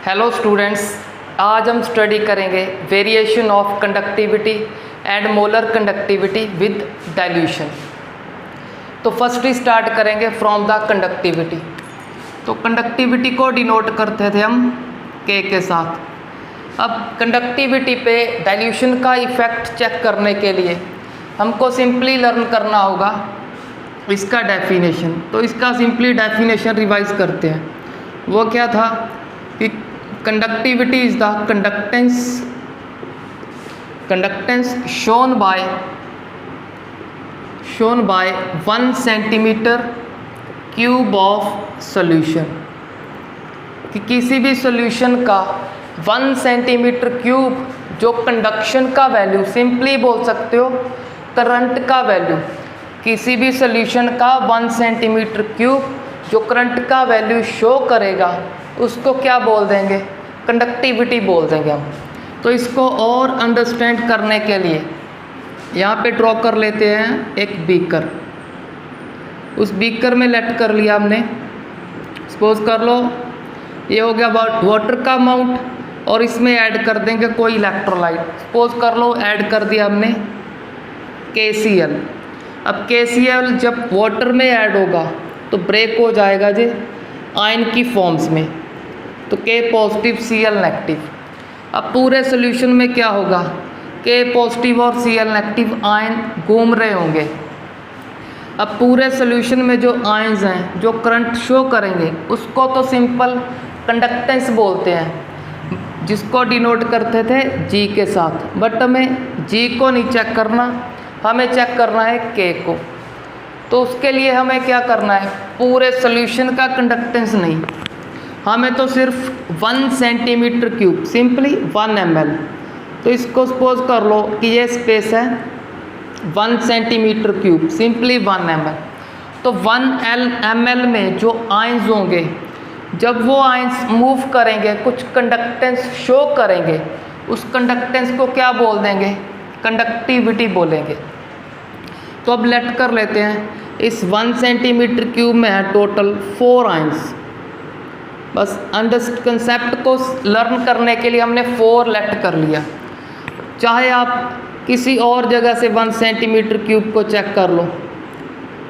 Hello students, आज हम study करेंगे variation of conductivity and molar conductivity with dilution. तो फर्स्ट ही स्टार्ट करेंगे फ्रॉम द कंडक्टिविटी। तो कंडक्टिविटी को डिनोट करते थे हम के साथ। अब कंडक्टिविटी पे डाइल्यूशन का इफ़ेक्ट चेक करने के लिए हमको सिंपली लर्न करना होगा इसका डेफिनेशन। तो इसका सिंपली डेफिनेशन रिवाइज करते हैं। वो क्या था कि conductivity is the conductance shown by 1 centimetre cube of solution, कि किसी भी सॉल्यूशन का 1 सेंटीमीटर क्यूब जो कंडक्शन का वैल्यू, सिंपली बोल सकते हो करंट का वैल्यू, किसी भी सॉल्यूशन का 1 सेंटीमीटर क्यूब जो करंट का वैल्यू शो करेगा उसको क्या बोल देंगे, कंडक्टिविटी बोल देंगे हम। तो इसको और अंडरस्टैंड करने के लिए यहाँ पे ड्रॉ कर लेते हैं एक बीकर। उस बीकर में लेट कर लिया हमने, सपोज कर लो ये हो गया वाटर का अमाउंट, और इसमें ऐड कर देंगे कोई इलेक्ट्रोलाइट। सपोज कर लो ऐड कर दिया हमने KCl। अब KCl जब वाटर में ऐड होगा तो ब्रेक हो जाएगा जी आयन की फॉर्म्स में, तो K पॉजिटिव Cl नेगेटिव। अब पूरे सॉल्यूशन में क्या होगा, K पॉजिटिव और Cl नेगेटिव आयन घूम रहे होंगे। अब पूरे सॉल्यूशन में जो आयन्स हैं जो करंट शो करेंगे उसको तो सिंपल कंडक्टेंस बोलते हैं, जिसको डिनोट करते थे G के साथ। बट हमें G को नहीं चेक करना, हमें चेक करना है K को। तो उसके लिए हमें क्या करना है, पूरे सॉल्यूशन का कंडक्टेंस नहीं, हमें तो सिर्फ 1 सेंटीमीटर क्यूब, सिंपली 1 ml। तो इसको सपोज कर लो कि ये स्पेस है 1 सेंटीमीटर क्यूब, सिंपली 1 ml। तो 1 ml में जो आयंस होंगे, जब वो आयंस मूव करेंगे कुछ कंडक्टेंस शो करेंगे, उस कंडक्टेंस को क्या बोल देंगे, कंडक्टिविटी बोलेंगे। तो अब लेट कर लेते हैं, इस 1 सेंटीमीटर क्यूब में है टोटल 4 आयंस। बस कंसेप्ट को लर्न करने के लिए हमने 4 लेट कर लिया। चाहे आप किसी और जगह से 1 सेंटीमीटर क्यूब को चेक कर लो,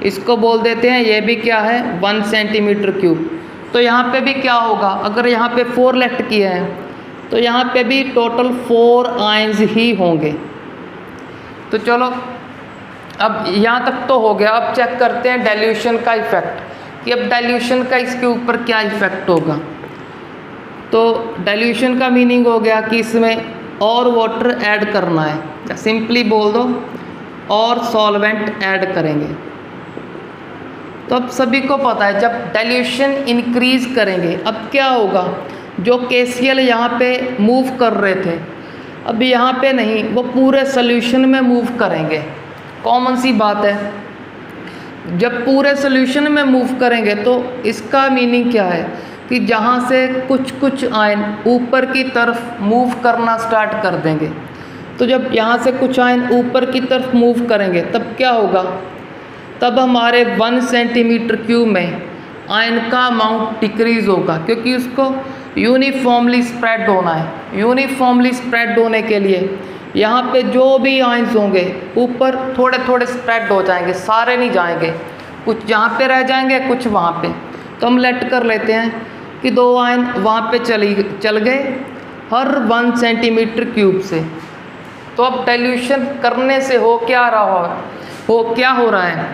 इसको बोल देते हैं ये भी क्या है 1 सेंटीमीटर क्यूब। तो यहाँ पे भी क्या होगा, अगर यहाँ पे 4 लेट किए हैं तो यहाँ पे भी टोटल 4 आयंस ही होंगे। तो चलो अब यहाँ तक तो हो गया। अब चेक करते हैं डाइल्यूशन का इफ़ेक्ट, कि अब डाइल्यूशन का इसके ऊपर क्या इफ़ेक्ट होगा। तो डाइल्यूशन का मीनिंग हो गया कि इसमें और वाटर ऐड करना है, सिंपली बोल दो और सॉल्वेंट ऐड करेंगे। तो अब सभी को पता है जब डाइल्यूशन इंक्रीज करेंगे अब क्या होगा, जो KCl यहाँ पे मूव कर रहे थे अब यहाँ पे नहीं, वो पूरे सॉल्यूशन में मूव करेंगे। कॉमन सी बात है, जब पूरे सॉल्यूशन में मूव करेंगे तो इसका मीनिंग क्या है कि जहाँ से कुछ आयन ऊपर की तरफ मूव करना स्टार्ट कर देंगे। तो जब यहाँ से कुछ आयन ऊपर की तरफ मूव करेंगे तब क्या होगा, तब हमारे 1 सेंटीमीटर क्यूब में आयन का अमाउंट डिक्रीज़ होगा, क्योंकि उसको यूनिफॉर्मली स्प्रेड होना है। यूनिफॉर्मली स्प्रेड होने के लिए यहाँ पे जो भी आयंस होंगे ऊपर थोड़े थोड़े स्प्रेड हो जाएंगे, सारे नहीं जाएंगे, कुछ यहाँ पे रह जाएंगे कुछ वहाँ पे। तो हम लेट कर लेते हैं कि 2 आयन वहाँ पे चल गए हर 1 सेंटीमीटर क्यूब से। तो अब डाइल्यूशन करने से क्या हो रहा है,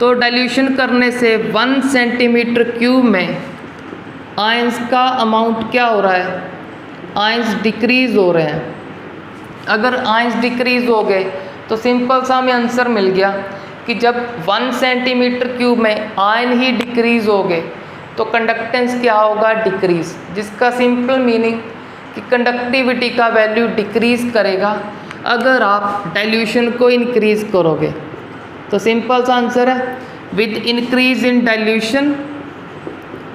तो डाइल्यूशन करने से 1 सेंटीमीटर क्यूब में आयंस का अमाउंट क्या हो रहा है, आयंस डिक्रीज़ हो रहे हैं। अगर आयंस डिक्रीज़ हो गए तो सिंपल सा हमें आंसर मिल गया कि जब 1 सेंटीमीटर क्यूब में आयन ही डिक्रीज़ हो गए तो कंडक्टेंस क्या होगा, डिक्रीज़, जिसका सिंपल मीनिंग कि कंडक्टिविटी का वैल्यू डिक्रीज़ करेगा अगर आप डाइल्यूशन को इंक्रीज़ करोगे। तो सिंपल सा आंसर है, with increase in dilution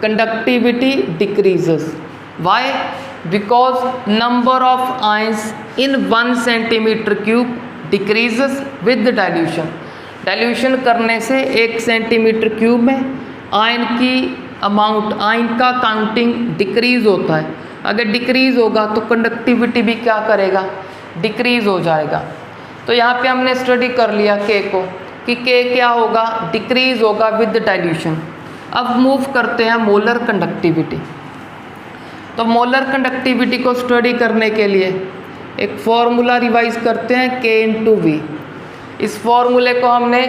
conductivity decreases. Why, because number of ions in 1 centimeter cube decreases with the dilution। Dilution करने से 1 सेंटीमीटर क्यूब में आयन की अमाउंट, आयन का काउंटिंग डिक्रीज होता है। अगर डिक्रीज़ होगा तो कंडक्टिविटी भी क्या करेगा, डिक्रीज़ हो जाएगा। तो यहाँ पे हमने स्टडी कर लिया के को कि के क्या होगा, डिक्रीज़ होगा विद डाइल्यूशन। अब मूव करते हैं मोलर कंडक्टिविटी। तो मोलर कंडक्टिविटी को स्टडी करने के लिए एक फॉर्मूला रिवाइज करते हैं K/V। इस फॉर्मूले को हमने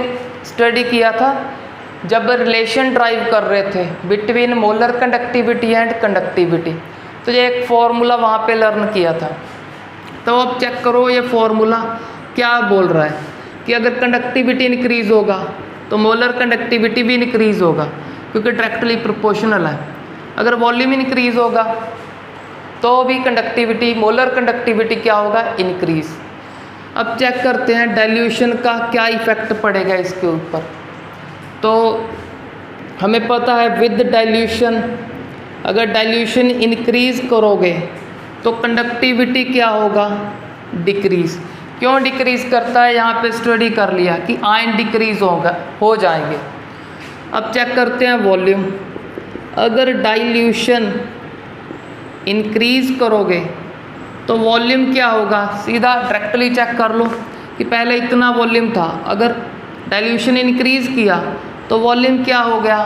स्टडी किया था जब रिलेशन ड्राइव कर रहे थे between molar conductivity and conductivity. तो ये एक फॉर्मूला वहाँ पे लर्न किया था। तो अब चेक करो ये फॉर्मूला क्या बोल रहा है कि अगर कंडक्टिविटी इंक्रीज़ होगा तो मोलर कंडक्टिविटी भी इंक्रीज़ होगा क्योंकि डायरेक्टली प्रोपोर्शनल है। अगर वॉल्यूम इंक्रीज़ होगा तो भी कंडक्टिविटी, मोलर कंडक्टिविटी क्या होगा, इंक्रीज़। अब चेक करते हैं डाइल्यूशन का क्या इफ़ेक्ट पड़ेगा इसके ऊपर। तो हमें पता है विद डाइल्यूशन, अगर डाइल्यूशन इंक्रीज़ करोगे तो कंडक्टिविटी क्या होगा, डिक्रीज़। क्यों डिक्रीज़ करता है, यहाँ पे स्टडी कर लिया कि आयन डिक्रीज़ हो जाएंगे। अब चेक करते हैं वॉल्यूम। अगर डाइल्यूशन इंक्रीज़ करोगे तो वॉल्यूम क्या होगा, सीधा डायरेक्टली चेक कर लो कि पहले इतना वॉल्यूम था, अगर डाइल्यूशन इंक्रीज़ किया तो वॉल्यूम क्या हो गया,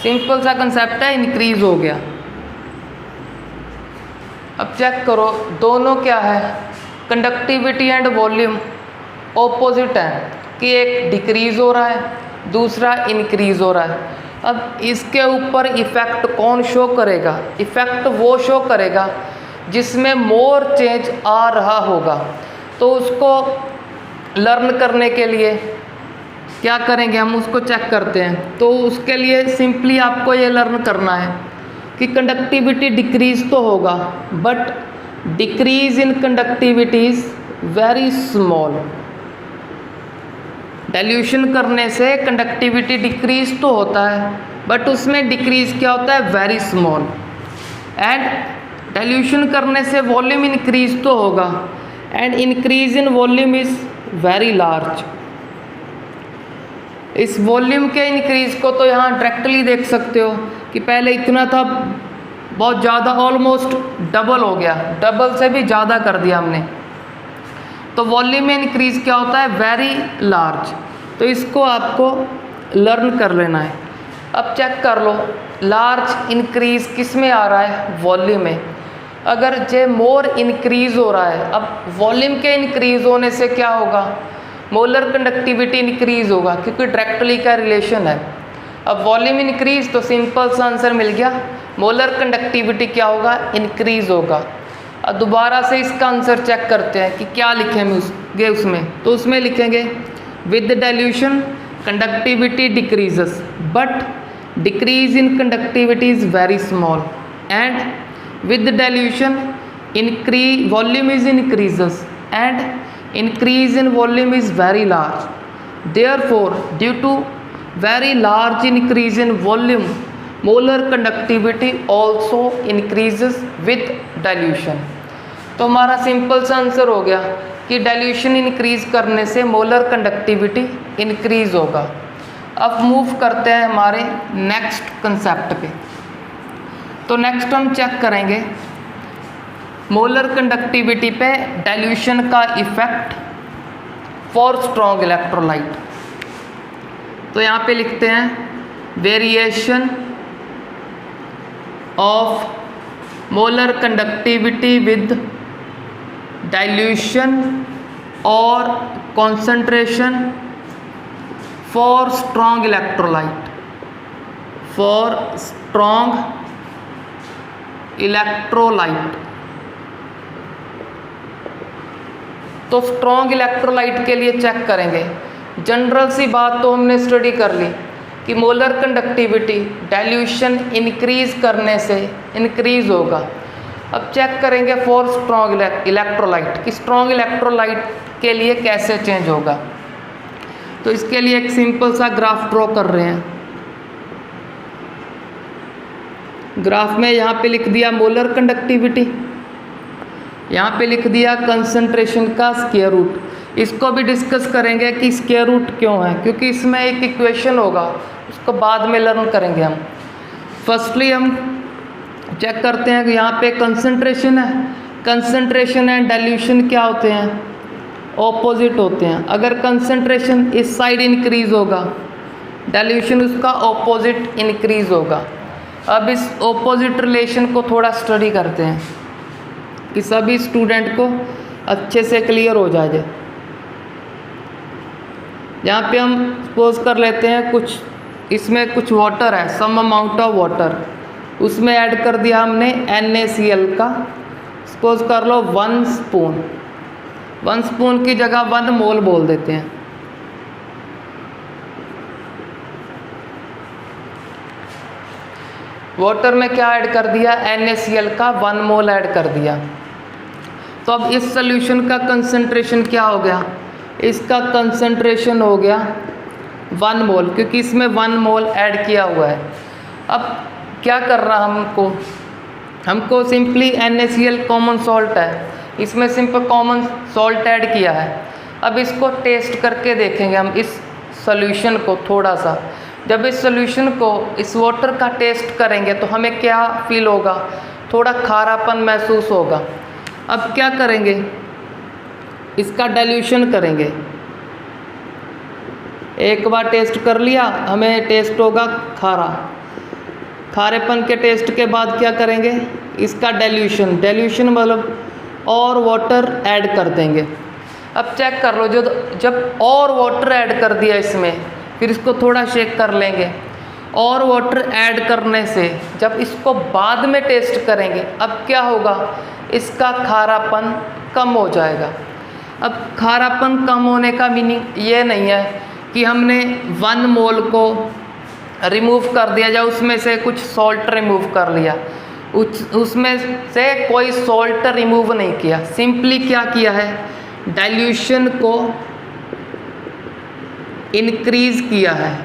सिंपल सा कंसेप्ट है, इंक्रीज़ हो गया। अब चेक करो दोनों क्या है, कंडक्टिविटी एंड वॉल्यूम ऑपोजिट है कि एक डिक्रीज़ हो रहा है दूसरा इंक्रीज़ हो रहा है। अब इसके ऊपर इफ़ेक्ट कौन शो करेगा, इफ़ेक्ट वो शो करेगा जिसमें मोर चेंज आ रहा होगा। तो उसको लर्न करने के लिए क्या करेंगे, हम उसको चेक करते हैं। तो उसके लिए सिंपली आपको ये लर्न करना है कि कंडक्टिविटी डिक्रीज़ तो होगा but decrease in conductivity is very small. Dilution करने से कंडक्टिविटी डिक्रीज़ तो होता है बट उसमें डिक्रीज़ क्या होता है, वेरी स्मॉल। एंड डाइल्यूशन करने से वॉल्यूम इंक्रीज़ तो होगा and increase in volume is very large. इस वॉल्यूम के इंक्रीज़ को तो यहाँ डायरेक्टली देख सकते हो कि पहले इतना था, बहुत ज़्यादा, ऑलमोस्ट डबल हो गया, डबल से भी ज़्यादा कर दिया हमने। तो वॉल्यूम में इंक्रीज़ क्या होता है, वेरी लार्ज। तो इसको आपको लर्न कर लेना है। अब चेक कर लो लार्ज इंक्रीज़ किस में आ रहा है, वॉल्यूम में। अगर जे मोर इंक्रीज़ हो रहा है, अब वॉल्यूम के इंक्रीज़ होने से क्या होगा, मोलर कंडक्टिविटी इंक्रीज़ होगा क्योंकि डायरेक्टली का रिलेशन है। अब वॉल्यूम इंक्रीज़ तो सिंपल सा आंसर मिल गया, मोलर कंडक्टिविटी क्या होगा, इंक्रीज़ होगा। अब दोबारा से इसका आंसर चेक करते हैं कि क्या लिखेंगे उसमें। तो उसमें लिखेंगे with dilution conductivity decreases but decrease in conductivity is very small and with dilution volume is increases and increase in volume is very large. Therefore due to very large increase in volume molar conductivity also increases with dilution। तो हमारा simple सा answer हो गया कि dilution increase करने से molar conductivity increase होगा। अब मूव करते हैं हमारे नेक्स्ट कंसेप्ट पे। तो नेक्स्ट हम चेक करेंगे मोलर कंडक्टिविटी पे डाइल्यूशन का इफ़ेक्ट फॉर स्ट्रॉन्ग इलेक्ट्रोलाइट। तो यहाँ पे लिखते हैं variation of molar conductivity with dilution और concentration for strong electrolyte, for strong electrolyte. तो स्ट्रॉन्ग इलेक्ट्रोलाइट के लिए चेक करेंगे। जनरल सी बात तो हमने स्टडी कर ली कि मोलर कंडक्टिविटी डाइल्यूशन इंक्रीज करने से इंक्रीज होगा। अब चेक करेंगे फॉर स्ट्रॉन्ग इलेक्ट्रोलाइट कि स्ट्रॉन्ग इलेक्ट्रोलाइट के लिए कैसे चेंज होगा। तो इसके लिए एक सिंपल सा ग्राफ ड्रॉ कर रहे हैं। ग्राफ में यहाँ पे लिख दिया मोलर कंडक्टिविटी, यहाँ पे लिख दिया कंसंट्रेशन का स्क्वायर रूट। इसको भी डिस्कस करेंगे कि स्क्वायर रूट क्यों है, क्योंकि इसमें एक इक्वेशन होगा, उसको बाद में लर्न करेंगे हम। फर्स्टली हम चेक करते हैं कि यहाँ पे कंसंट्रेशन है, कंसंट्रेशन एंड डाइल्यूशन क्या होते हैं, ऑपोजिट होते हैं। अगर कंसंट्रेशन इस साइड इंक्रीज होगा, डाइल्यूशन उसका ऑपोजिट इंक्रीज होगा। अब इस ऑपोजिट रिलेशन को थोड़ा स्टडी करते हैं कि सभी स्टूडेंट को अच्छे से क्लियर हो जाए। यहाँ पे हम सपोज कर लेते हैं कुछ इसमें कुछ वाटर है, सम अमाउंट ऑफ वाटर, उसमें ऐड कर दिया हमने NaCl का, सपोज कर लो 1 स्पून, 1 स्पून की जगह 1 मोल बोल देते हैं। वाटर में क्या ऐड कर दिया, NaCl का 1 मोल ऐड कर दिया। तो अब इस सॉल्यूशन का कंसंट्रेशन क्या हो गया, इसका कंसंट्रेशन हो गया 1 मोल, क्योंकि इसमें 1 मोल ऐड किया हुआ है। अब क्या कर रहा हमको सिंपली NaCl कॉमन सॉल्ट है, इसमें सिंपल कॉमन सॉल्ट ऐड किया है। अब इसको टेस्ट करके देखेंगे हम इस सॉल्यूशन को थोड़ा सा। जब इस सॉल्यूशन को इस वाटर का टेस्ट करेंगे तो हमें क्या फील होगा, थोड़ा खारापन महसूस होगा। अब क्या करेंगे, इसका डाइल्यूशन करेंगे। एक बार टेस्ट कर लिया, हमें टेस्ट होगा खारा, खारेपन के टेस्ट के बाद क्या करेंगे, इसका डाइल्यूशन, डाइल्यूशन मतलब और वाटर ऐड कर देंगे। अब चेक कर लो, जब और वाटर ऐड कर दिया इसमें, फिर इसको थोड़ा शेक कर लेंगे। और वाटर ऐड करने से जब इसको बाद में टेस्ट करेंगे, अब क्या होगा, इसका खारापन कम हो जाएगा। अब खारापन कम होने का मीनिंग ये नहीं है कि हमने 1 मोल को रिमूव कर दिया, या उसमें से कुछ सॉल्ट रिमूव कर लिया, उसमें से कोई सॉल्ट रिमूव नहीं किया। सिंपली क्या किया है, डाइल्यूशन को इंक्रीज़ किया है।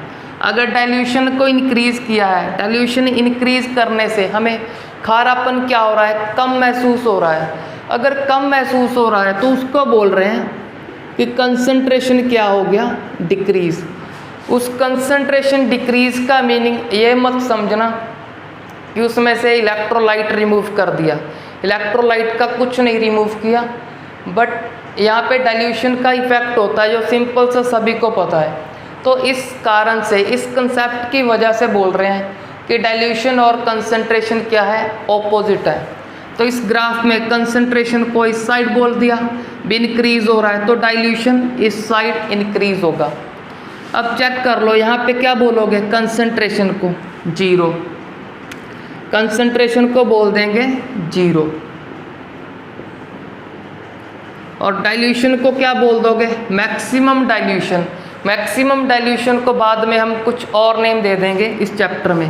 अगर डाइल्यूशन को इंक्रीज़ किया है, डाइल्यूशन इंक्रीज़ करने से हमें खारापन क्या हो रहा है, कम महसूस हो रहा है। अगर कम महसूस हो रहा है तो उसको बोल रहे हैं कि कंसंट्रेशन क्या हो गया, डिक्रीज़। उस कंसंट्रेशन डिक्रीज़ का मीनिंग ये मत समझना कि उसमें से इलेक्ट्रोलाइट रिमूव कर दिया, इलेक्ट्रोलाइट का कुछ नहीं रिमूव किया, बट यहाँ पे डाइल्यूशन का इफेक्ट होता है जो सिंपल से सभी को पता है। तो इस कारण से, इस कंसेप्ट की वजह से बोल रहे हैं कि डाइल्यूशन और कंसंट्रेशन क्या है, ऑपोजिट है। तो इस ग्राफ में कंसंट्रेशन को इस साइड बोल दिया, भी इंक्रीज हो रहा है, तो डाइल्यूशन इस साइड इंक्रीज होगा। अब चेक कर लो, यहाँ पे क्या बोलोगे, कंसंट्रेशन को 0, कंसंट्रेशन को बोल देंगे 0, और डाइल्यूशन को क्या बोल दोगे, मैक्सिमम डाइल्यूशन। मैक्सिमम डाइल्यूशन को बाद में हम कुछ और नेम दे देंगे इस चैप्टर में।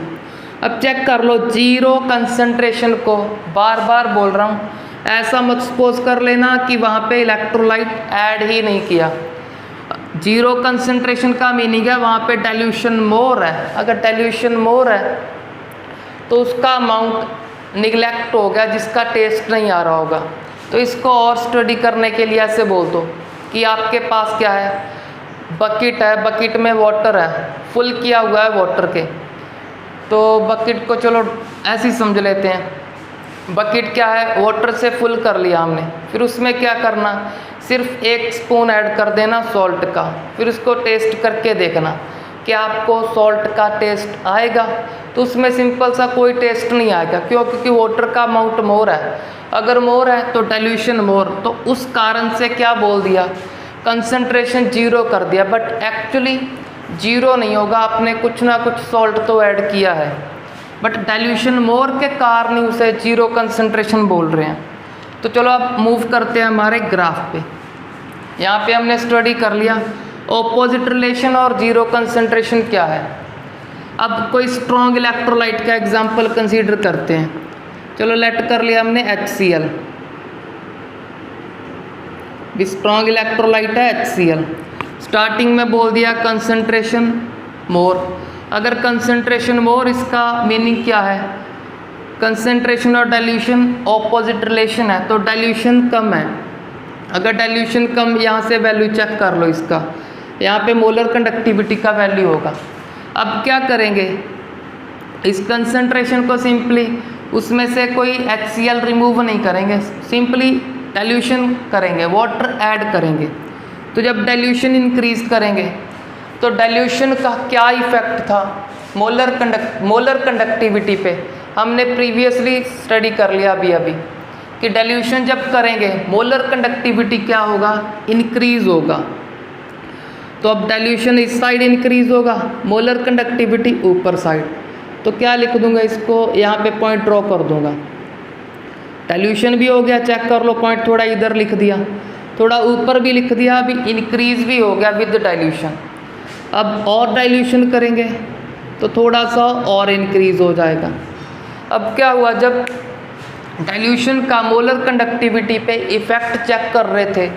अब चेक कर लो, 0 कंसंट्रेशन को बार बार बोल रहा हूँ, ऐसा मत सपोज कर लेना कि वहाँ पे इलेक्ट्रोलाइट ऐड ही नहीं किया। 0 कंसंट्रेशन का मीनिंग है वहाँ पे डाइल्यूशन मोर है। अगर डाइल्यूशन मोर है तो उसका अमाउंट निगलेक्ट हो गया, जिसका टेस्ट नहीं आ रहा होगा। तो इसको और स्टडी करने के लिए ऐसे बोल दो कि आपके पास क्या है, बकेट है, बकेट में वाटर है, फुल किया हुआ है वाटर के। तो बकेट को चलो ऐसे ही समझ लेते हैं, बकेट क्या है, वाटर से फुल कर लिया हमने। फिर उसमें क्या करना, सिर्फ 1 स्पून ऐड कर देना सॉल्ट का, फिर उसको टेस्ट करके देखना कि आपको सॉल्ट का टेस्ट आएगा। तो उसमें सिंपल सा कोई टेस्ट नहीं आएगा, क्यों, क्योंकि वाटर का अमाउंट मोर है। अगर मोर है तो डाइल्यूशन मोर, तो उस कारण से क्या बोल दिया, कंसंट्रेशन 0 कर दिया, बट एक्चुअली 0 नहीं होगा, आपने कुछ ना कुछ सॉल्ट तो ऐड किया है, बट डाइल्यूशन मोर के कारण ही उसे 0 कंसंट्रेशन बोल रहे हैं। तो चलो अब मूव करते हैं हमारे ग्राफ पे। यहाँ पे हमने स्टडी कर लिया ऑपोजिट रिलेशन और 0 कंसंट्रेशन क्या है। अब कोई स्ट्रॉन्ग इलेक्ट्रोलाइट का एग्जाम्पल कंसीडर करते हैं। चलो लेट कर लिया हमने HCl, भी स्ट्रॉन्ग इलेक्ट्रोलाइट है HCl। स्टार्टिंग में बोल दिया कंसंट्रेशन मोर। अगर कंसंट्रेशन मोर, इसका मीनिंग क्या है, कंसंट्रेशन और डाइल्यूशन ऑपोजिट रिलेशन है, तो डाइल्यूशन कम है। अगर डाइल्यूशन कम, यहाँ से वैल्यू चेक कर लो इसका, यहाँ पे मोलर कंडक्टिविटी का वैल्यू होगा। अब क्या करेंगे, इस कंसंट्रेशन को सिंपली उसमें से कोई HCl रिमूव नहीं करेंगे, सिंपली डाइल्यूशन करेंगे, वाटर ऐड करेंगे। तो जब डाइल्यूशन इंक्रीज करेंगे तो डाइल्यूशन का क्या इफेक्ट था मोलर कंडक्टिविटी पे, हमने प्रीवियसली स्टडी कर लिया अभी कि डाइल्यूशन जब करेंगे मोलर कंडक्टिविटी क्या होगा, इंक्रीज होगा। तो अब डाइल्यूशन इस साइड इंक्रीज होगा, मोलर कंडक्टिविटी ऊपर साइड। तो क्या लिख दूंगा, इसको यहाँ पे पॉइंट ड्रॉ कर दूंगा। डाइल्यूशन भी हो गया, चेक कर लो, पॉइंट थोड़ा इधर लिख दिया, थोड़ा ऊपर भी लिख दिया, अभी इंक्रीज भी हो गया विद डाइल्यूशन। अब और डाइल्यूशन करेंगे तो थोड़ा सा और इंक्रीज हो जाएगा। अब क्या हुआ, जब डाइल्यूशन का मोलर कंडक्टिविटी पे इफेक्ट चेक कर रहे थे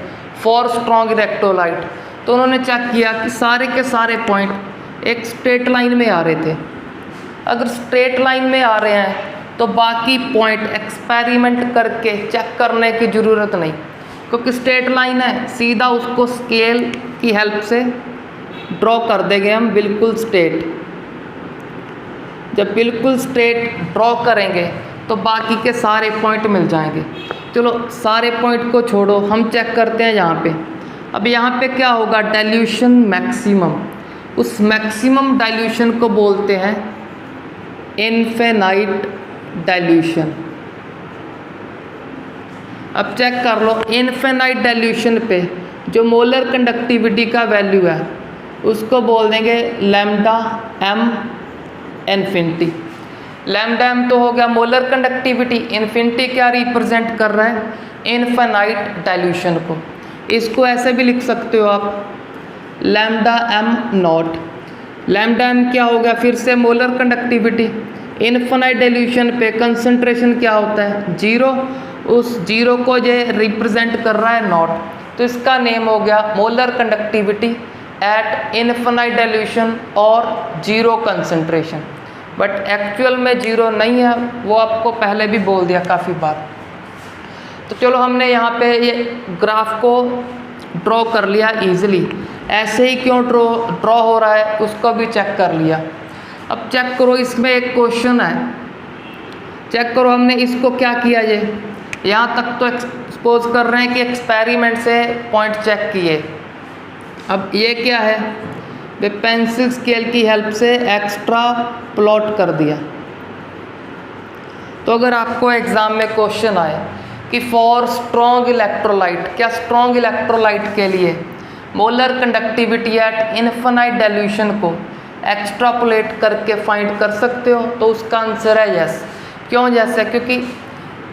फॉर स्ट्रॉन्ग इलेक्ट्रोलाइट, तो उन्होंने चेक किया कि सारे के सारे पॉइंट एक स्ट्रेट लाइन में आ रहे थे। अगर स्ट्रेट लाइन में आ रहे हैं तो बाकी पॉइंट एक्सपेरिमेंट करके चेक करने की ज़रूरत नहीं, क्योंकि स्ट्रेट लाइन है, सीधा उसको स्केल की हेल्प से ड्रॉ कर देंगे हम बिल्कुल स्ट्रेट। जब बिल्कुल स्ट्रेट ड्रॉ करेंगे तो बाकी के सारे पॉइंट मिल जाएंगे। चलो सारे पॉइंट को छोड़ो, हम चेक करते हैं यहाँ पे। अब यहाँ पे क्या होगा, डाइल्यूशन मैक्सिमम, उस मैक्सिमम डाइल्यूशन को बोलते हैं इनफिनाइट डाइल्यूशन। अब चेक कर लो, इनफिनाइट डाइल्यूशन पे जो मोलर कंडक्टिविटी का वैल्यू है उसको बोल देंगे lambda M infinity. Lambda M तो हो गया मोलर कंडक्टिविटी, इन्फिनिटी क्या रिप्रेजेंट कर रहा है, इनफिनाइट डाइल्यूशन को। इसको ऐसे भी लिख सकते हो आप, lambda M naught. Lambda M क्या हो गया, फिर से मोलर कंडक्टिविटी। इनफिनाइट डाइल्यूशन पे कंसंट्रेशन क्या होता है, जीरो, उस जीरो को ये रिप्रेजेंट कर रहा है नॉट, तो इसका नेम हो गया molar conductivity at infinite dilution और जीरो कंसंट्रेशन। बट एक्चुअल में जीरो नहीं है, वो आपको पहले भी बोल दिया काफ़ी बार। तो चलो हमने यहाँ पे ये ग्राफ को ड्रॉ कर लिया इजीली। ऐसे ही क्यों ड्रॉ हो रहा है उसको भी चेक कर लिया। अब चेक करो, इसमें एक क्वेश्चन है, चेक करो हमने इसको क्या किया, ये यहाँ तक तो एक्सपोज कर रहे हैं कि एक्सपेरिमेंट से पॉइंट चेक किए। अब ये क्या है, वे पेंसिल स्केल की हेल्प से एक्स्ट्रा प्लॉट कर दिया। तो अगर आपको एग्ज़ाम में क्वेश्चन आए कि फॉर स्ट्रॉन्ग इलेक्ट्रोलाइट, क्या स्ट्रॉन्ग इलेक्ट्रोलाइट के लिए molar conductivity at infinite dilution को एक्स्ट्रापोलेट करके फाइंड कर सकते हो, तो उसका आंसर है यस। क्यों जैसे, क्योंकि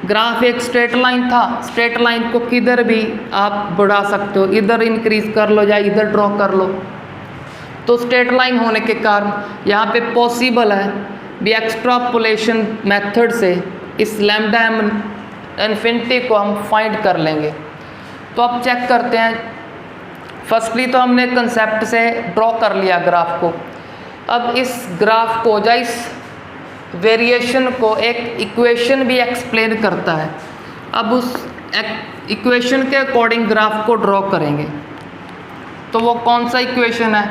ग्राफ एक स्ट्रेट लाइन था, स्ट्रेट लाइन को किधर भी आप बढ़ा सकते हो, इधर इंक्रीज कर लो या इधर ड्रॉ कर लो। तो स्ट्रेट लाइन होने के कारण यहाँ पे पॉसिबल है भी एक्स्ट्रापोलेशन मेथड से इस लैम्डा एम इन्फिनिटी को हम फाइंड कर लेंगे। तो अब चेक करते हैं, फर्स्टली तो हमने कंसेप्ट से ड्रॉ कर लिया ग्राफ को। अब इस ग्राफ को या इस वेरिएशन को एक इक्वेशन भी एक्सप्लेन करता है। अब उस इक्वेशन के अकॉर्डिंग ग्राफ को ड्रॉ करेंगे। तो वो कौन सा इक्वेशन है,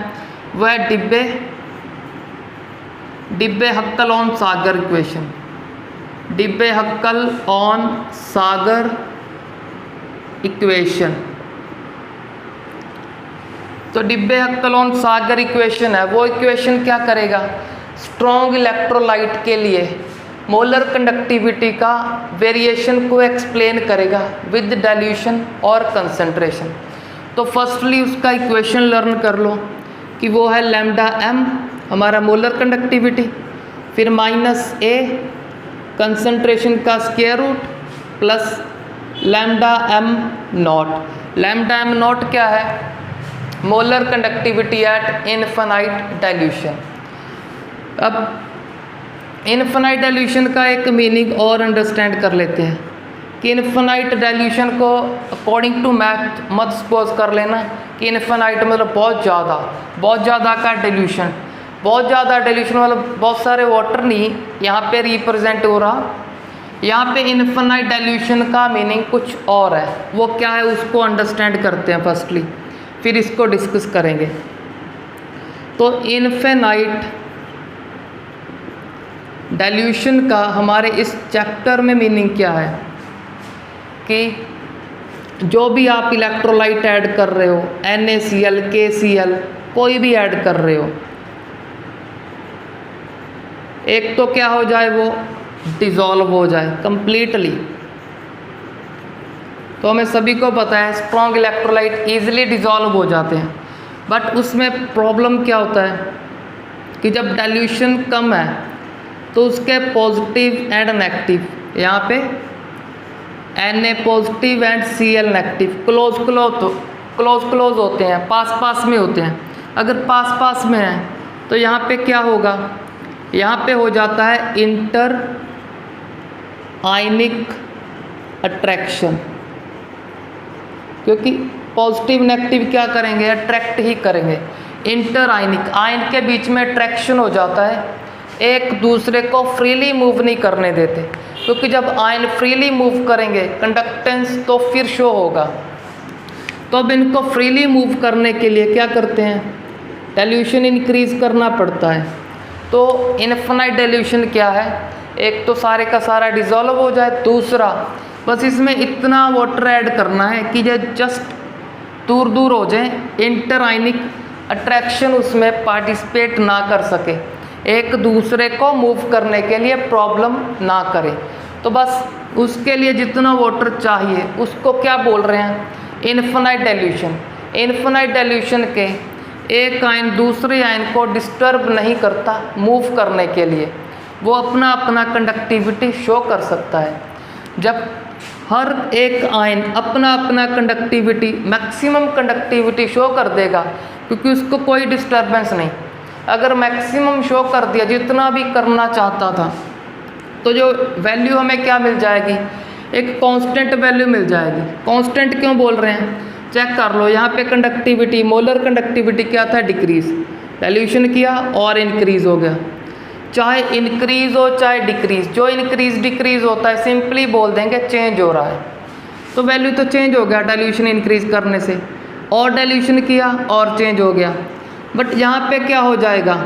वह है डिब्बे हक्कल ऑन सागर इक्वेशन। डिब्बे हक्कल ऑन सागर इक्वेशन। तो डिब्बे हक्कल ऑन सागर इक्वेशन है, वो इक्वेशन क्या करेगा, स्ट्रॉन्ग इलेक्ट्रोलाइट के लिए मोलर कंडक्टिविटी का वेरिएशन को एक्सप्लेन करेगा विद डाइल्यूशन और कंसंट्रेशन। तो फर्स्टली उसका इक्वेशन लर्न कर लो कि वो है लैम्डा एम हमारा मोलर कंडक्टिविटी, फिर माइनस ए कंसंट्रेशन का square root plus lambda M naught. Lambda M naught क्या है, molar conductivity at infinite dilution. अब इनफिनाइट डाइल्यूशन का एक मीनिंग और अंडरस्टैंड कर लेते हैं कि इनफिनाइट डाइल्यूशन को अकॉर्डिंग टू मैथ मत सपोज कर लेना कि इनफिनाइट मतलब बहुत ज़्यादा का डाइल्यूशन, बहुत ज़्यादा डाइल्यूशन मतलब बहुत सारे वाटर नहीं यहाँ पे रिप्रेजेंट हो रहा। यहाँ पे इनफिनाइट डाइल्यूशन का मीनिंग कुछ और है, वो क्या है उसको अंडरस्टैंड करते हैं फर्स्टली, फिर इसको डिस्कस करेंगे। तो इनफिनाइट डाइल्यूशन का हमारे इस चैप्टर में मीनिंग क्या है कि जो भी आप इलेक्ट्रोलाइट ऐड कर रहे हो, NaCl, KCl, कोई भी ऐड कर रहे हो, एक तो क्या हो जाए, वो डिज़ोल्व हो जाए कंप्लीटली। तो हमें सभी को पता है स्ट्रॉन्ग इलेक्ट्रोलाइट ईजिली डिज़ोल्व हो जाते हैं, बट उसमें प्रॉब्लम क्या होता है कि जब डाइल्यूशन कम है तो उसके पॉजिटिव एंड नेगेटिव, यहाँ पे Na positive and Cl negative close होते हैं, पास में होते हैं। अगर पास में है तो यहाँ पे क्या होगा, यहाँ पे हो जाता है इंटर आयनिक अट्रैक्शन, क्योंकि पॉजिटिव नेगेटिव क्या करेंगे, अट्रैक्ट ही करेंगे। इंटर आयनिक, आयन के बीच में अट्रैक्शन हो जाता है, एक दूसरे को फ्रीली मूव नहीं करने देते, क्योंकि जब आयन फ्रीली मूव करेंगे कंडक्टेंस तो फिर शो होगा। तो अब इनको फ्रीली मूव करने के लिए क्या करते हैं, डाइल्यूशन इंक्रीज करना पड़ता है। तो इनफिनाइट डाइल्यूशन क्या है, एक तो सारे का सारा डिज़ोल्व हो जाए, दूसरा बस इसमें इतना वाटर ऐड करना है कि ये जस्ट दूर हो जाए, इंटर आयनिक अट्रैक्शन उसमें पार्टिसिपेट ना कर सके, एक दूसरे को मूव करने के लिए प्रॉब्लम ना करे। तो बस उसके लिए जितना वाटर चाहिए उसको क्या बोल रहे हैं, इनफिनाइट डाइल्यूशन। इनफिनाइट डाइल्यूशन के एक आयन दूसरे आयन को डिस्टर्ब नहीं करता मूव करने के लिए, वो अपना अपना कंडक्टिविटी शो कर सकता है। जब हर एक आयन अपना अपना कंडक्टिविटी, मैक्सिमम कंडक्टिविटी शो कर देगा, क्योंकि उसको कोई डिस्टर्बेंस नहीं, अगर मैक्सिमम शो कर दिया जितना भी करना चाहता था, तो जो वैल्यू हमें क्या मिल जाएगी, एक कांस्टेंट वैल्यू मिल जाएगी। कांस्टेंट क्यों बोल रहे हैं, चेक कर लो, यहाँ पे कंडक्टिविटी, मोलर कंडक्टिविटी क्या था, डिक्रीज, डाइल्यूशन किया और इंक्रीज हो गया। चाहे इंक्रीज हो चाहे डिक्रीज, जो इंक्रीज डिक्रीज होता है सिंपली बोल देंगे चेंज हो रहा है, तो वैल्यू तो चेंज हो गया डाइल्यूशन इंक्रीज करने से, और डाइल्यूशन किया और चेंज हो गया। बट यहाँ पे क्या हो जाएगा,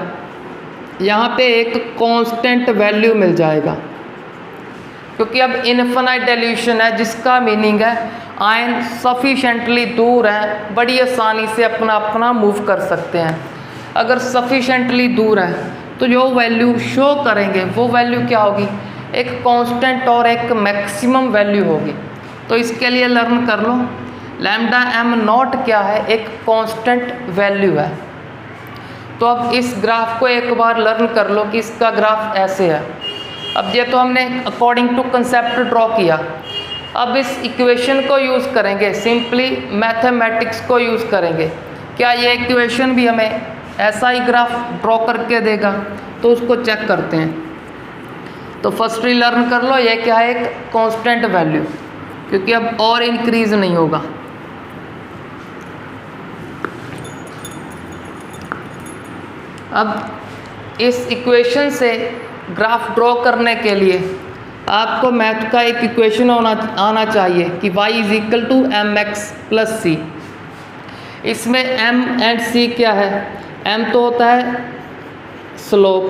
यहाँ पे एक कांस्टेंट वैल्यू मिल जाएगा, क्योंकि अब इनफिनाइट डाइल्यूशन है, जिसका मीनिंग है आयन सफिशेंटली दूर है, बड़ी आसानी से अपना अपना मूव कर सकते हैं। अगर सफिशेंटली दूर है तो जो वैल्यू शो करेंगे वो वैल्यू क्या होगी, एक कांस्टेंट और एक मैक्सिमम वैल्यू होगी। तो इसके लिए लर्न कर लो, लैम्डा एम नॉट क्या है, एक कांस्टेंट वैल्यू है। तो अब इस ग्राफ को एक बार लर्न कर लो कि इसका ग्राफ ऐसे है। अब ये तो हमने अकॉर्डिंग टू कंसेप्ट ड्रॉ किया, अब इस इक्वेशन को यूज़ करेंगे, सिंपली मैथमेटिक्स को यूज़ करेंगे। क्या ये इक्वेशन भी हमें ऐसा ही ग्राफ ड्रॉ करके देगा, तो उसको चेक करते हैं। तो फर्स्टली लर्न कर लो, ये क्या है, एक कांस्टेंट वैल्यू, क्योंकि अब और इंक्रीज नहीं होगा। अब इस इक्वेशन से ग्राफ ड्रॉ करने के लिए आपको मैथ का एक इक्वेशन आना चाहिए कि y is equal to mx plus C. इसमें m एंड c क्या है, m तो होता है स्लोप,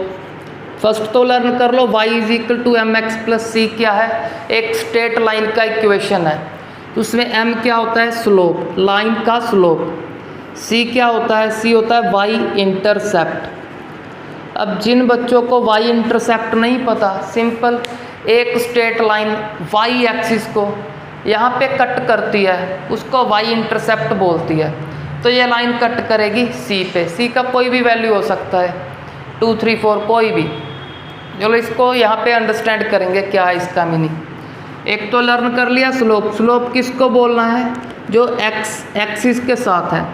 फर्स्ट तो लर्न कर लो, y is equal to mx plus C क्या है, एक स्ट्रेट लाइन का इक्वेशन है। तो उसमें m क्या होता है, स्लोप, लाइन का स्लोप, c क्या होता है, c होता है y इंटरसेप्ट। अब जिन बच्चों को y इंटरसेप्ट नहीं पता, सिंपल एक स्ट्रेट लाइन y एक्सिस को यहाँ पे कट करती है, उसको y इंटरसेप्ट बोलती है। तो ये लाइन कट करेगी c पे, c का कोई भी वैल्यू हो सकता है, 2, 3, 4 कोई भी। चलो इसको यहाँ पे अंडरस्टैंड करेंगे क्या है इसका मीनिंग। एक तो लर्न कर लिया स्लोप, स्लोप किसको बोलना है, जो x एक्सिस के साथ है।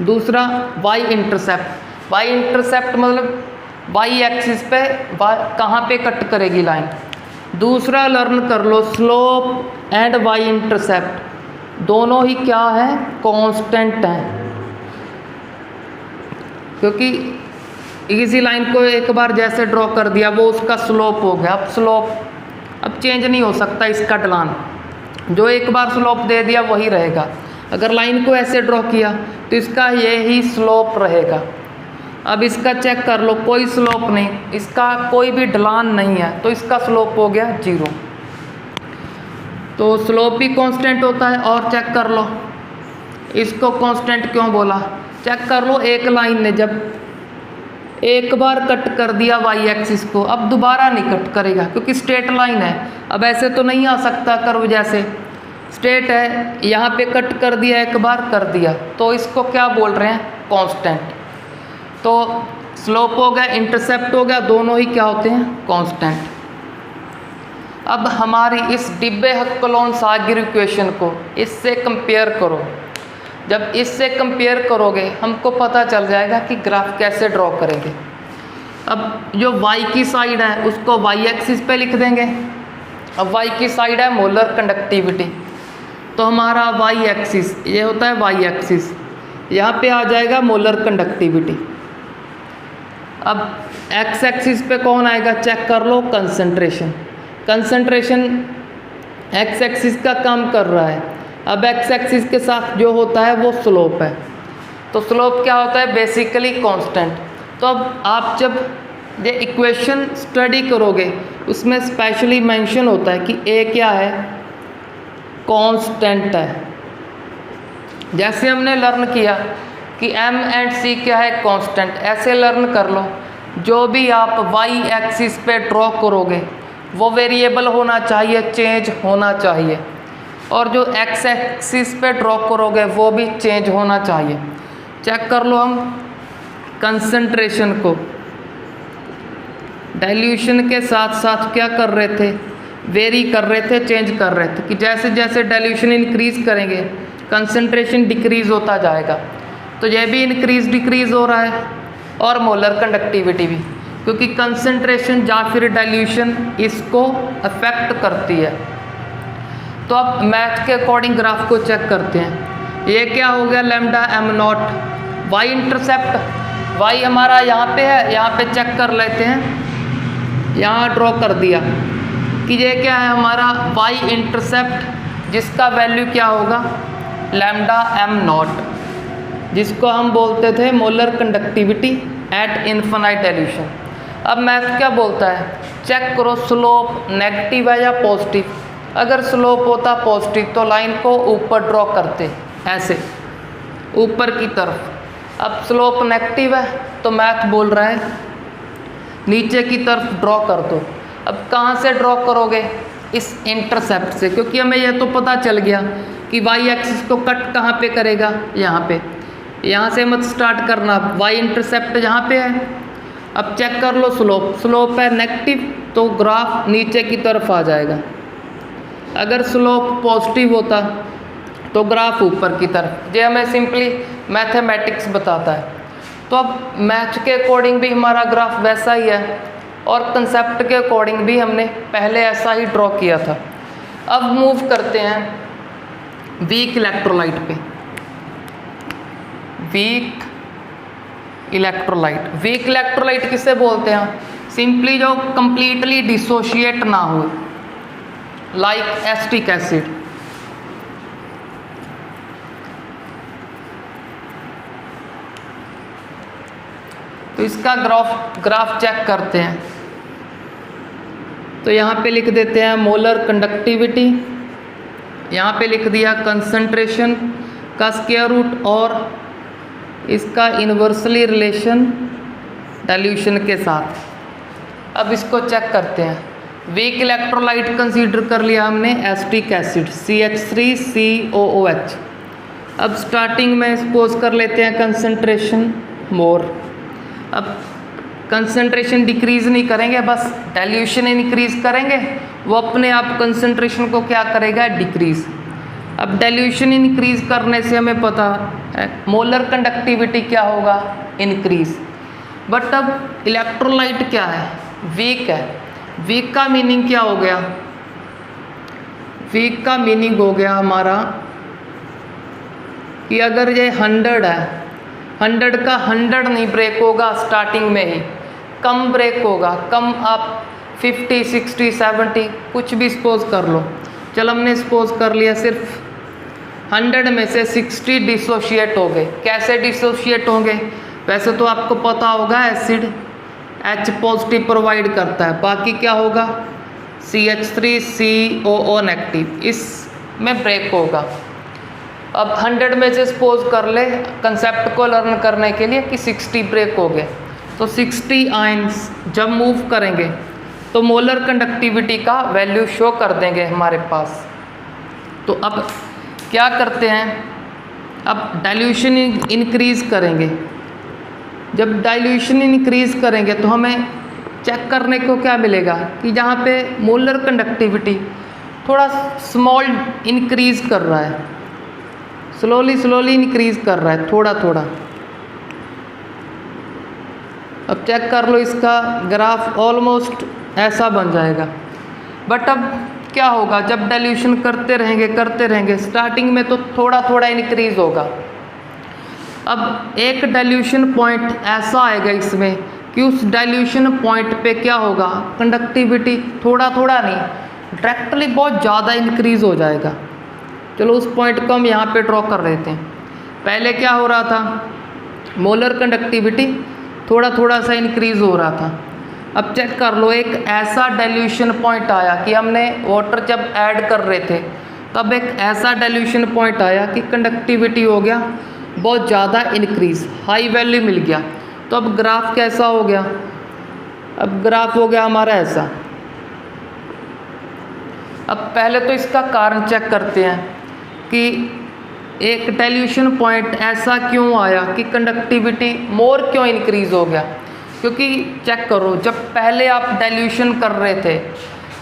दूसरा y इंटरसेप्ट, y इंटरसेप्ट मतलब y एक्सिस पे कहाँ पे कट करेगी लाइन। दूसरा लर्न कर लो, स्लोप एंड y इंटरसेप्ट दोनों ही क्या है, कांस्टेंट हैं, क्योंकि इसी लाइन को एक बार जैसे ड्रॉ कर दिया वो उसका स्लोप हो गया। अब स्लोप अब चेंज नहीं हो सकता, इसका ढलान जो एक बार स्लोप दे दिया वही रहेगा। अगर लाइन को ऐसे ड्रॉ किया तो इसका ये ही स्लोप रहेगा। अब इसका चेक कर लो, कोई स्लोप नहीं, इसका कोई भी ढलान नहीं है, तो इसका स्लोप हो गया 0। तो स्लोप भी कांस्टेंट होता है। और चेक कर लो, इसको कांस्टेंट क्यों बोला, चेक कर लो, एक लाइन ने जब एक बार कट कर दिया वाई एक्सिस को, अब दोबारा नहीं कट करेगा क्योंकि स्ट्रेट लाइन है। अब ऐसे तो नहीं आ सकता कर्व जैसे, स्ट्रेट है, यहाँ पे कट कर दिया, एक बार कर दिया, तो इसको क्या बोल रहे हैं, कांस्टेंट। तो स्लोप हो गया, इंटरसेप्ट हो गया, दोनों ही क्या होते हैं, कांस्टेंट। अब हमारी इस डिब्बे हक्कलोन सागिर इक्वेशन को इससे कंपेयर करो। जब इससे कंपेयर करोगे हमको पता चल जाएगा कि ग्राफ कैसे ड्रॉ करेंगे। अब जो y की साइड है उसको y एक्सिस पे लिख देंगे। अब y की साइड है मोलर कंडक्टिविटी, तो हमारा y एक्सिस ये होता है y एक्सिस, यहाँ पे आ जाएगा मोलर कंडक्टिविटी। अब x एक्सिस पे कौन आएगा, चेक कर लो, कंसंट्रेशन। कंसंट्रेशन x एक्सिस का काम कर रहा है। अब x एक्सिस के साथ जो होता है वो स्लोप है, तो स्लोप क्या होता है, बेसिकली कांस्टेंट। तो अब आप जब ये इक्वेशन स्टडी करोगे उसमें स्पेशली मेंशन होता है कि a क्या है, कांस्टेंट है। जैसे हमने लर्न किया कि m एंड c क्या है, कांस्टेंट, ऐसे लर्न कर लो। जो भी आप y एक्सिस पे ड्रॉ करोगे वो वेरिएबल होना चाहिए, चेंज होना चाहिए, और जो x एक्सिस पे ड्रॉ करोगे वो भी चेंज होना चाहिए। चेक कर लो, हम कंसंट्रेशन को डाइल्यूशन के साथ साथ क्या कर रहे थे, वेरी कर रहे थे, चेंज कर रहे थे कि जैसे जैसे डाइल्यूशन इंक्रीज करेंगे कंसंट्रेशन डिक्रीज होता जाएगा। तो यह भी इंक्रीज डिक्रीज हो रहा है, और मोलर कंडक्टिविटी भी, क्योंकि कंसंट्रेशन या फिर डाइल्यूशन इसको अफेक्ट करती है। तो अब मैथ के अकॉर्डिंग ग्राफ को चेक करते हैं। ये क्या हो गया, lambda M naught, Y intercept, Y हमारा यहाँ पे है, यहाँ पे चेक कर लेते हैं, यहाँ ड्रॉ कर दिया कि ये क्या है हमारा वाई इंटरसेप्ट, जिसका वैल्यू क्या होगा, लैम्डा एम नॉट, जिसको हम बोलते थे molar conductivity eight infinite dilution. अब मैथ क्या बोलता है, चेक करो स्लोप नेगेटिव है या पॉजिटिव। अगर स्लोप होता पॉजिटिव तो लाइन को ऊपर ड्रॉ करते, ऐसे ऊपर की तरफ। अब स्लोप नेगेटिव है तो मैथ बोल रहा है नीचे की तरफ ड्रॉ कर दो। अब कहाँ से ड्रॉ करोगे, इस इंटरसेप्ट से, क्योंकि हमें यह तो पता चल गया कि वाई एक्सिस को कट कहाँ पे करेगा, यहाँ पे। यहाँ से मत स्टार्ट करना, वाई इंटरसेप्ट यहाँ पे है। अब चेक कर लो स्लोप, स्लोप है नेगेटिव तो ग्राफ नीचे की तरफ आ जाएगा। अगर स्लोप पॉजिटिव होता तो ग्राफ ऊपर की तरफ। ये हमें सिंपली मैथमेटिक्स बताता है। तो अब मैथ के अकॉर्डिंग भी हमारा ग्राफ वैसा ही है, और कंसेप्ट के अकॉर्डिंग भी हमने पहले ऐसा ही ड्रॉ किया था। अब मूव करते हैं वीक इलेक्ट्रोलाइट पे। वीक इलेक्ट्रोलाइट, वीक इलेक्ट्रोलाइट किसे बोलते हैं, सिंपली जो कंप्लीटली डिसोशिएट ना हो, लाइक एसिटिक एसिड। तो इसका ग्राफ चेक करते हैं। तो यहाँ पे लिख देते हैं मोलर कंडक्टिविटी, यहाँ पे लिख दिया कंसंट्रेशन का स्क्वायर रूट, और इसका इन्वर्सली रिलेशन डाइल्यूशन के साथ। अब इसको चेक करते हैं। वीक इलेक्ट्रोलाइट कंसीडर कर लिया हमने एसिटिक एसिड CH3COOH। अब स्टार्टिंग में सपोज कर लेते हैं कंसंट्रेशन मोर। अब कंसंट्रेशन डिक्रीज़ नहीं करेंगे, बस डाइल्यूशन इंक्रीज़ करेंगे, वो अपने आप कंसंट्रेशन को क्या करेगा, डिक्रीज़। अब डाइल्यूशन इंक्रीज़ करने से हमें पता है मोलर कंडक्टिविटी क्या होगा, इंक्रीज़। बट अब इलेक्ट्रोलाइट क्या है, वीक है। वीक का मीनिंग क्या हो गया, वीक का मीनिंग हो गया हमारा कि अगर ये 100 है, 100 का 100 नहीं ब्रेक होगा स्टार्टिंग में ही, कम ब्रेक होगा, कम आप 50, 60, 70 कुछ भी सपोज कर लो। चल हमने सपोज कर लिया सिर्फ 100 में से 60 डिसोशिएट हो गए। कैसे डिसोशिएट होंगे, वैसे तो आपको पता होगा एसिड H पॉजिटिव प्रोवाइड करता है, बाकी क्या होगा CH3COO नेगेटिव, इसमें ब्रेक होगा। अब 100 में से सपोज कर ले कंसेप्ट को लर्न करने के लिए कि 60 ब्रेक हो गए, तो 60 आयंस जब मूव करेंगे तो मोलर कंडक्टिविटी का वैल्यू शो कर देंगे हमारे पास। तो अब क्या करते हैं, अब डाइल्यूशन इंक्रीज़ करेंगे। जब डाइल्यूशन इंक्रीज़ करेंगे तो हमें चेक करने को क्या मिलेगा कि जहाँ पे मोलर कंडक्टिविटी थोड़ा स्मॉल इंक्रीज़ कर रहा है, स्लोली इंक्रीज़ कर रहा है थोड़ा थोड़ा। अब चेक कर लो, इसका ग्राफ ऑलमोस्ट ऐसा बन जाएगा। बट अब क्या होगा, जब डाइल्यूशन करते रहेंगे स्टार्टिंग में तो थोड़ा थोड़ा इंक्रीज़ होगा। अब एक डाइल्यूशन पॉइंट ऐसा आएगा इसमें कि उस डाइल्यूशन पॉइंट पे क्या होगा, कंडक्टिविटी थोड़ा थोड़ा नहीं, डायरेक्टली बहुत ज़्यादा इंक्रीज़ हो जाएगा। चलो उस पॉइंट को हम यहाँ पे ड्रॉ कर लेते हैं। पहले क्या हो रहा था, मोलर कंडक्टिविटी थोड़ा थोड़ा सा इंक्रीज़ हो रहा था। अब चेक कर लो, एक ऐसा डाइल्यूशन पॉइंट आया कि हमने वाटर जब ऐड कर रहे थे तब एक ऐसा डाइल्यूशन पॉइंट आया कि कंडक्टिविटी हो गया बहुत ज़्यादा इंक्रीज़, हाई वैल्यू मिल गया। तो अब ग्राफ कैसा हो गया, अब ग्राफ हो गया हमारा ऐसा। अब पहले तो इसका कारण चेक करते हैं कि एक डाइल्यूशन पॉइंट ऐसा क्यों आया कि कंडक्टिविटी मोर क्यों इंक्रीज़ हो गया। क्योंकि चेक करो, जब पहले आप डाइल्यूशन कर रहे थे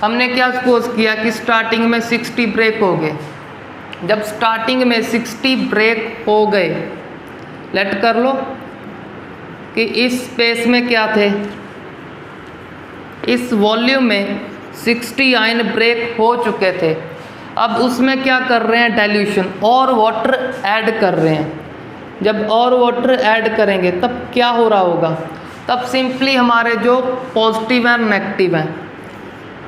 हमने क्या सपोज किया कि स्टार्टिंग में 60 ब्रेक हो गए। जब स्टार्टिंग में 60 ब्रेक हो गए, लेट कर लो कि इस स्पेस में क्या थे, इस वॉल्यूम में 60 आयन ब्रेक हो चुके थे। अब उसमें क्या कर रहे हैं, डाइल्यूशन और वाटर ऐड कर रहे हैं। जब और वाटर ऐड करेंगे तब क्या हो रहा होगा, तब सिंपली हमारे जो पॉजिटिव हैं नेगेटिव हैं,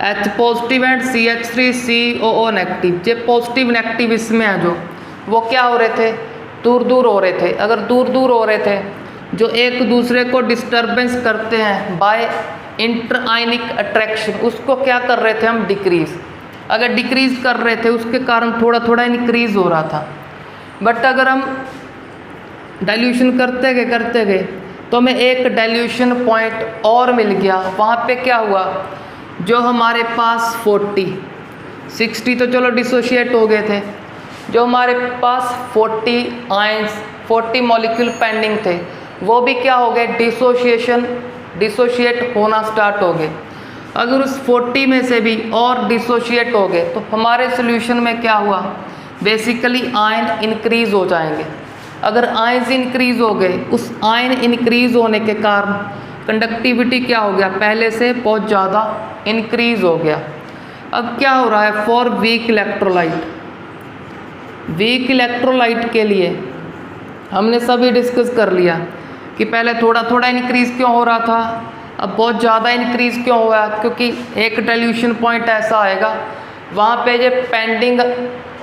H positive and CH3COO negative, जो पॉजिटिव नेगेटिव इसमें है जो वो क्या हो रहे थे, दूर दूर हो रहे थे। अगर दूर दूर हो रहे थे, जो एक दूसरे को डिस्टर्बेंस करते हैं बाय इंटर आयनिक अट्रैक्शन, उसको क्या कर रहे थे हम, डिक्रीज़। अगर डिक्रीज़ कर रहे थे उसके कारण थोड़ा थोड़ा इंक्रीज़ हो रहा था। बट अगर हम डाइल्यूशन करते गए तो हमें एक डाइल्यूशन पॉइंट और मिल गया। वहाँ पे क्या हुआ, जो हमारे पास 60 तो चलो डिसोशिएट हो गए थे, जो हमारे पास 40 आयंस 40 मॉलिक्यूल पेंडिंग थे वो भी क्या हो गए, डिसोशिएट होना स्टार्ट हो गए। अगर उस 40 में से भी और डिसोशिएट हो गए तो हमारे सोल्यूशन में क्या हुआ, बेसिकली आयन इंक्रीज़ हो जाएंगे। अगर आयंस इंक्रीज़ हो गए, उस आयन इंक्रीज़ होने के कारण कंडक्टिविटी क्या हो गया, पहले से बहुत ज़्यादा इंक्रीज़ हो गया। अब क्या हो रहा है, फॉर वीक इलेक्ट्रोलाइट के लिए हमने सभी डिस्कस कर लिया कि पहले थोड़ा थोड़ा इंक्रीज़ क्यों हो रहा था, अब बहुत ज़्यादा इंक्रीज़ क्यों हुआ, क्योंकि एक डाइल्यूशन पॉइंट ऐसा आएगा वहाँ पे जो पेंडिंग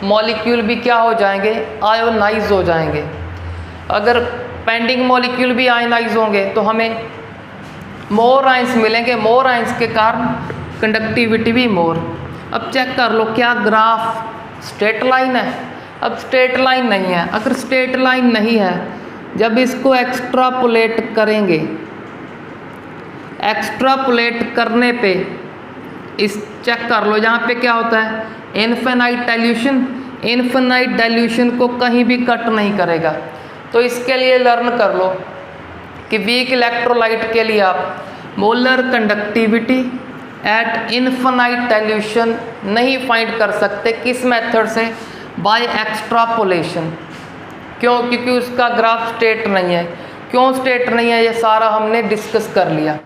मॉलिक्यूल भी क्या हो जाएंगे, आयोनाइज हो जाएंगे। अगर पेंडिंग मॉलिक्यूल भी आयोनाइज होंगे तो हमें मोर आयंस मिलेंगे, मोर आयंस के कारण कंडक्टिविटी भी मोर। अब चेक कर लो, क्या ग्राफ स्ट्रेट लाइन है, अब स्ट्रेट लाइन नहीं है। अगर स्ट्रेट लाइन नहीं है, जब इसको एक्स्ट्रापोलेट करेंगे, एक्स्ट्रापोलेट करने पे इस चेक कर लो, यहाँ पे क्या होता है, इनफिनाइट डाइल्यूशन। इनफिनाइट डाइल्यूशन को कहीं भी कट नहीं करेगा। तो इसके लिए लर्न कर लो कि वीक इलेक्ट्रोलाइट के लिए आप molar conductivity at infinite dilution नहीं फाइंड कर सकते। किस मेथड से, बाय एक्स्ट्रापोलेशन। क्यों, क्योंकि उसका ग्राफ स्ट्रेट नहीं है। क्यों स्ट्रेट नहीं है, ये सारा हमने डिस्कस कर लिया।